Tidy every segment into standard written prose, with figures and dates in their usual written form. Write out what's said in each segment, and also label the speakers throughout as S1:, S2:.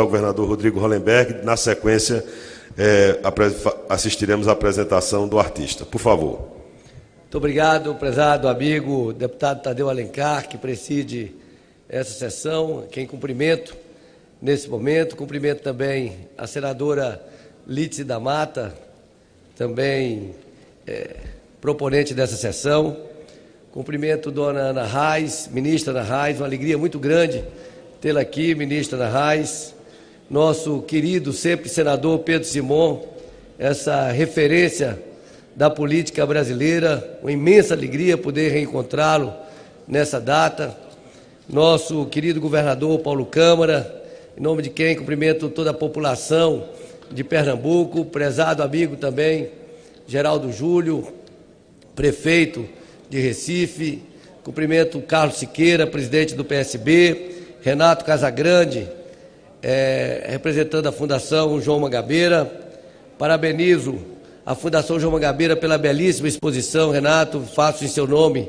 S1: ao governador Rodrigo Hollenberg. Na sequência, assistiremos à apresentação do artista. Por favor.
S2: Muito obrigado, prezado amigo deputado Tadeu Alencar, que preside essa sessão, quem cumprimento nesse momento. Cumprimento também a senadora Lídice da Mata, também proponente dessa sessão. Cumprimento dona Ana Reis, ministra Ana Reis, uma alegria muito grande tê-la aqui, ministra Ana Reis. Nosso querido sempre senador Pedro Simon, essa referência da política brasileira, uma imensa alegria poder reencontrá-lo nessa data. Nosso querido governador Paulo Câmara, em nome de quem cumprimento toda a população de Pernambuco, prezado amigo também Geraldo Júlio, prefeito de Recife, cumprimento Carlos Siqueira, presidente do PSB, Renato Casagrande, representando a Fundação João Mangabeira. Parabenizo a Fundação João Mangabeira pela belíssima exposição. Renato, faço em seu nome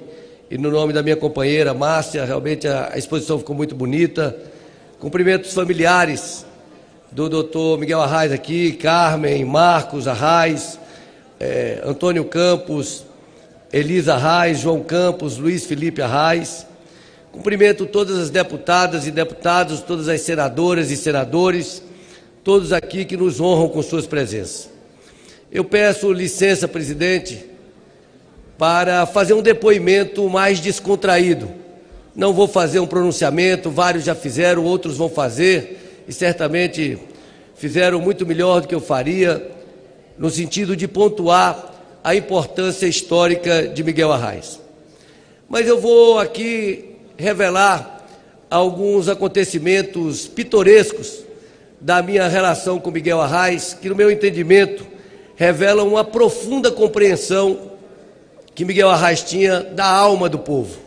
S2: e no nome da minha companheira Márcia, realmente a exposição ficou muito bonita. Cumprimento os familiares do doutor Miguel Arraes aqui, Carmen, Marcos Arraes, Antônio Campos, Elisa Arraes, João Campos, Luiz Felipe Arraes. Cumprimento todas as deputadas e deputados, todas as senadoras e senadores, todos aqui que nos honram com suas presenças. Eu peço licença, presidente, para fazer um depoimento mais descontraído. Não vou fazer um pronunciamento, vários já fizeram, outros vão fazer, e certamente fizeram muito melhor do que eu faria, no sentido de pontuar a importância histórica de Miguel Arraes. Mas eu vou aqui revelar alguns acontecimentos pitorescos da minha relação com Miguel Arraes, que, no meu entendimento, revelam uma profunda compreensão que Miguel Arraes tinha da alma do povo.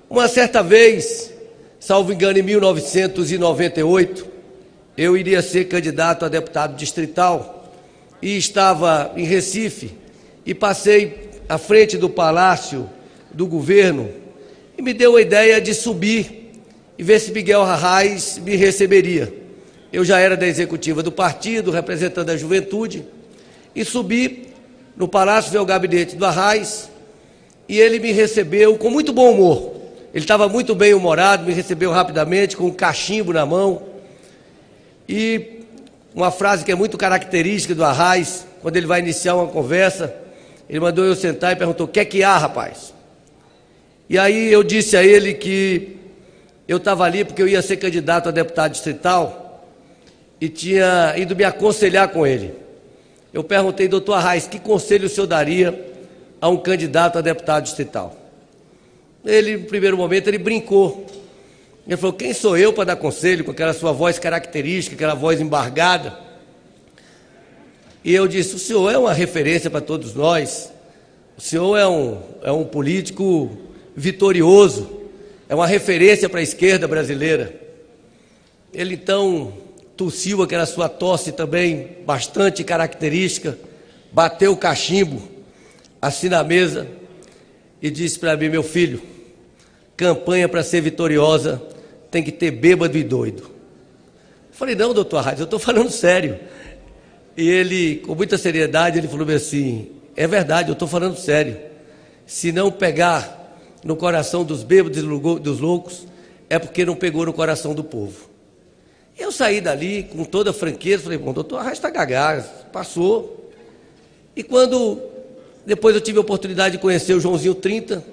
S2: Uma certa vez, salvo engano, em 1998, eu iria ser candidato a deputado distrital e estava em Recife e passei à frente do Palácio do Governo e me deu a ideia de subir e ver se Miguel Arraes me receberia. Eu já era da executiva do partido, representando a juventude, e subi no palácio, ver o gabinete do Arraes, e ele me recebeu com muito bom humor. Ele estava muito bem humorado, me recebeu rapidamente, com um cachimbo na mão, e uma frase que é muito característica do Arraes, quando ele vai iniciar uma conversa, ele mandou eu sentar e perguntou: "O que é que há, rapaz?" E aí eu disse a ele que eu estava ali porque eu ia ser candidato a deputado distrital e tinha ido me aconselhar com ele. Eu perguntei: "Doutor Arraes, que conselho o senhor daria a um candidato a deputado distrital?" Ele, no primeiro momento, ele brincou. Ele falou: "Quem sou eu para dar conselho?" com aquela sua voz característica, aquela voz embargada. E eu disse: "O senhor é uma referência para todos nós. O senhor é um político vitorioso, é uma referência para a esquerda brasileira." Ele então tossiu aquela sua tosse também bastante característica, bateu o cachimbo assim na mesa e disse para mim: "Meu filho, campanha para ser vitoriosa tem que ter bêbado e doido." Eu falei: "Não, doutor Arraes, eu estou falando sério." E ele, com muita seriedade, ele falou assim: "É verdade, eu estou falando sério. Se não pegar no coração dos bêbados e dos loucos, é porque não pegou no coração do povo." Eu saí dali com toda franqueza, falei: "Bom, doutor Arraes está gagá, passou." E quando depois eu tive a oportunidade de conhecer o Joãozinho 30,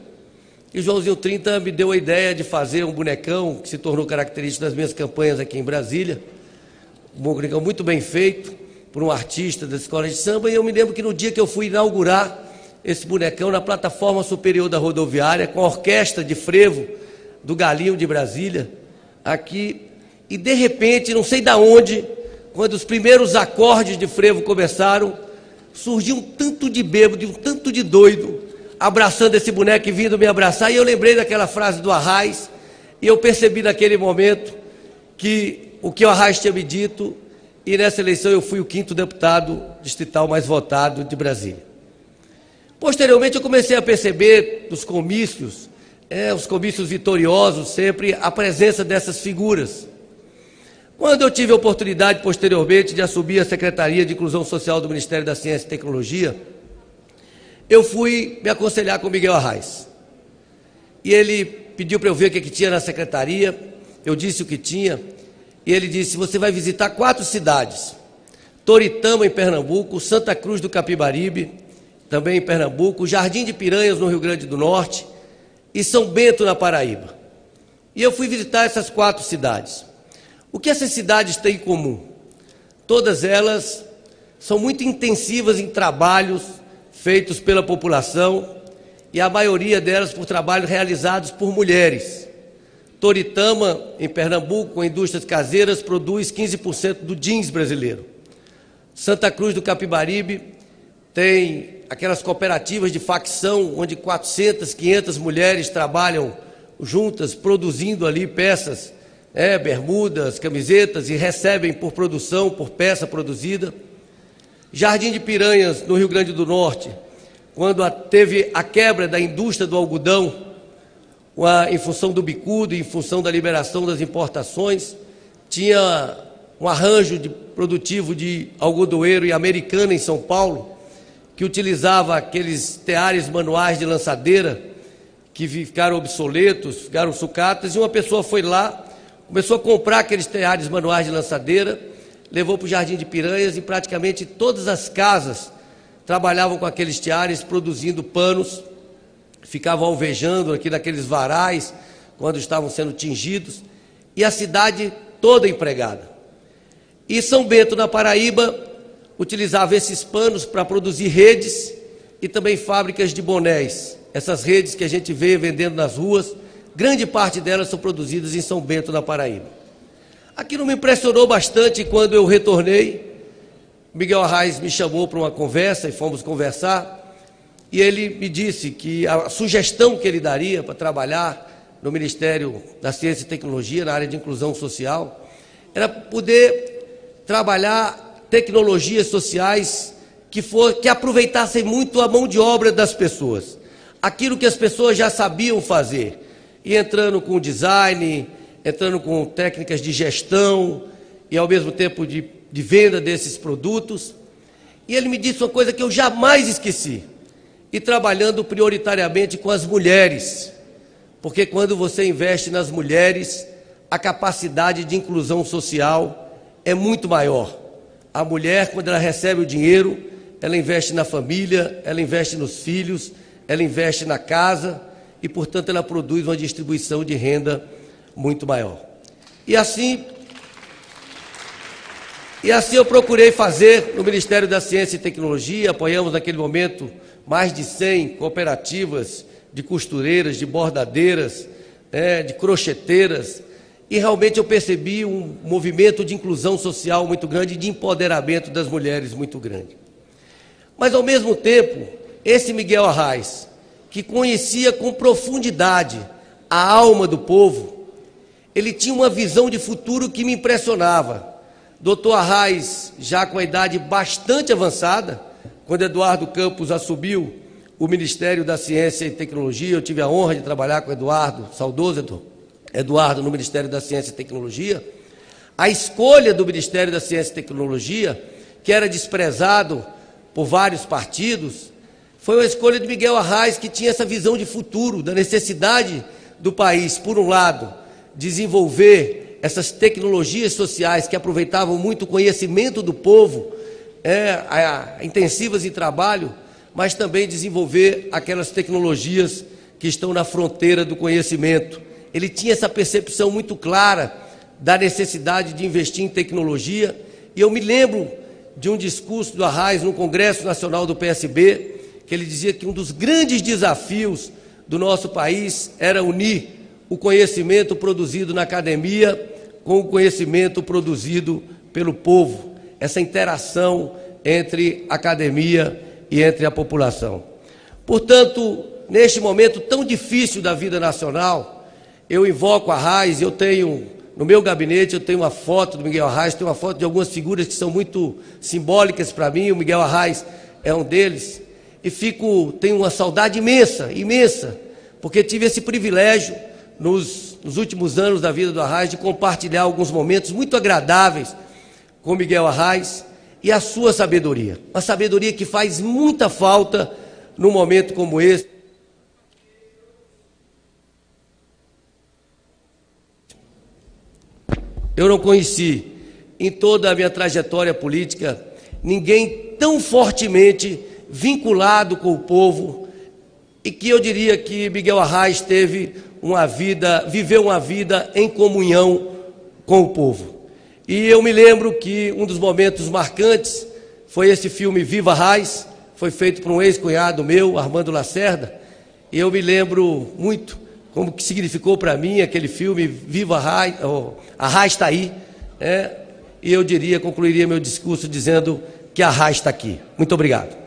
S2: e o Joãozinho 30 me deu a ideia de fazer um bonecão que se tornou característico das minhas campanhas aqui em Brasília, um bonecão muito bem feito por um artista da escola de samba. E eu me lembro que no dia que eu fui inaugurar esse bonecão na plataforma superior da rodoviária, com a orquestra de frevo do Galinho de Brasília, aqui, e de repente, não sei de onde, quando os primeiros acordes de frevo começaram, surgiu um tanto de bêbado e um tanto de doido, abraçando esse boneco e vindo me abraçar, e eu lembrei daquela frase do Arraes, e eu percebi naquele momento que o que o Arraes tinha me dito, e nessa eleição eu fui o 5º deputado distrital mais votado de Brasília. Posteriormente eu comecei a perceber nos comícios, os comícios vitoriosos sempre, a presença dessas figuras. Quando eu tive a oportunidade, posteriormente, de assumir a Secretaria de Inclusão Social do Ministério da Ciência e Tecnologia, eu fui me aconselhar com o Miguel Arraes. E ele pediu para eu ver o que tinha na secretaria, eu disse o que tinha, e ele disse: você vai visitar 4 cidades, Toritama, em Pernambuco, Santa Cruz do Capibaribe, também em Pernambuco, Jardim de Piranhas, no Rio Grande do Norte, e São Bento, na Paraíba. E eu fui visitar essas 4 cidades. O que essas cidades têm em comum? Todas elas são muito intensivas em trabalhos feitos pela população, e a maioria delas por trabalhos realizados por mulheres. Toritama, em Pernambuco, com indústrias caseiras, produz 15% do jeans brasileiro. Santa Cruz do Capibaribe tem aquelas cooperativas de facção, onde 400, 500 mulheres trabalham juntas, produzindo ali peças, bermudas, camisetas, e recebem por produção, por peça produzida. Jardim de Piranhas, no Rio Grande do Norte, quando teve a quebra da indústria do algodão, em função do bicudo, em função da liberação das importações, tinha um arranjo produtivo de algodoeiro e Americana, em São Paulo, que utilizava aqueles teares manuais de lançadeira, que ficaram obsoletos, ficaram sucatas, e uma pessoa foi lá, começou a comprar aqueles teares manuais de lançadeira, levou para o Jardim de Piranhas, e praticamente todas as casas trabalhavam com aqueles teares, produzindo panos, ficavam alvejando aqui naqueles varais, quando estavam sendo tingidos, e a cidade toda empregada. E São Bento, na Paraíba, utilizava esses panos para produzir redes e também fábricas de bonés. Essas redes que a gente vê vendendo nas ruas, grande parte delas são produzidas em São Bento, na Paraíba. Aquilo me impressionou bastante. Quando eu retornei, Miguel Arraes me chamou para uma conversa e fomos conversar, e ele me disse que a sugestão que ele daria para trabalhar no Ministério da Ciência e Tecnologia, na área de inclusão social, era poder trabalhar tecnologias sociais que aproveitassem muito a mão de obra das pessoas, aquilo que as pessoas já sabiam fazer, e entrando com design, entrando com técnicas de gestão e ao mesmo tempo de venda desses produtos. E ele me disse uma coisa que eu jamais esqueci: e trabalhando prioritariamente com as mulheres, porque quando você investe nas mulheres, a capacidade de inclusão social é muito maior. A mulher, quando ela recebe o dinheiro, ela investe na família, ela investe nos filhos, ela investe na casa, e portanto ela produz uma distribuição de renda muito maior. E assim eu procurei fazer no Ministério da Ciência e Tecnologia. Apoiamos naquele momento mais de 100 cooperativas de costureiras, de bordadeiras, de crocheteiras, e realmente eu percebi um movimento de inclusão social muito grande, de empoderamento das mulheres muito grande. Mas ao mesmo tempo, esse Miguel Arraes, que conhecia com profundidade a alma do povo, ele tinha uma visão de futuro que me impressionava. Dr. Arraes, já com a idade bastante avançada, quando Eduardo Campos assumiu o Ministério da Ciência e Tecnologia, eu tive a honra de trabalhar com Eduardo, saudoso Eduardo, no Ministério da Ciência e Tecnologia. A escolha do Ministério da Ciência e Tecnologia, que era desprezado por vários partidos, foi uma escolha de Miguel Arraes, que tinha essa visão de futuro, da necessidade do país, por um lado, desenvolver essas tecnologias sociais que aproveitavam muito o conhecimento do povo, intensivas em trabalho, mas também desenvolver aquelas tecnologias que estão na fronteira do conhecimento. Ele tinha essa percepção muito clara da necessidade de investir em tecnologia, e eu me lembro de um discurso do Arraes no Congresso Nacional do PSB, que ele dizia que um dos grandes desafios do nosso país era unir o conhecimento produzido na academia com o conhecimento produzido pelo povo, essa interação entre a academia e entre a população. Portanto, neste momento tão difícil da vida nacional, eu invoco Arraes. Eu tenho, no meu gabinete, eu tenho uma foto do Miguel Arraes, tenho uma foto de algumas figuras que são muito simbólicas para mim, o Miguel Arraes é um deles, e tenho uma saudade imensa, porque tive esse privilégio nos nos últimos anos da vida do Arraes, de compartilhar alguns momentos muito agradáveis com Miguel Arraes e a sua sabedoria. Uma sabedoria que faz muita falta num momento como esse. Eu não conheci, em toda a minha trajetória política, ninguém tão fortemente vinculado com o povo, e que eu diria que Miguel Arraes viveu uma vida em comunhão com o povo. E eu me lembro que um dos momentos marcantes foi esse filme Viva Arraes, foi feito por um ex-cunhado meu, Armando Lacerda, e eu me lembro muito como que significou para mim aquele filme Viva Arraes, Arraes está aí, e eu concluiria meu discurso dizendo que Arraes está aqui. Muito obrigado.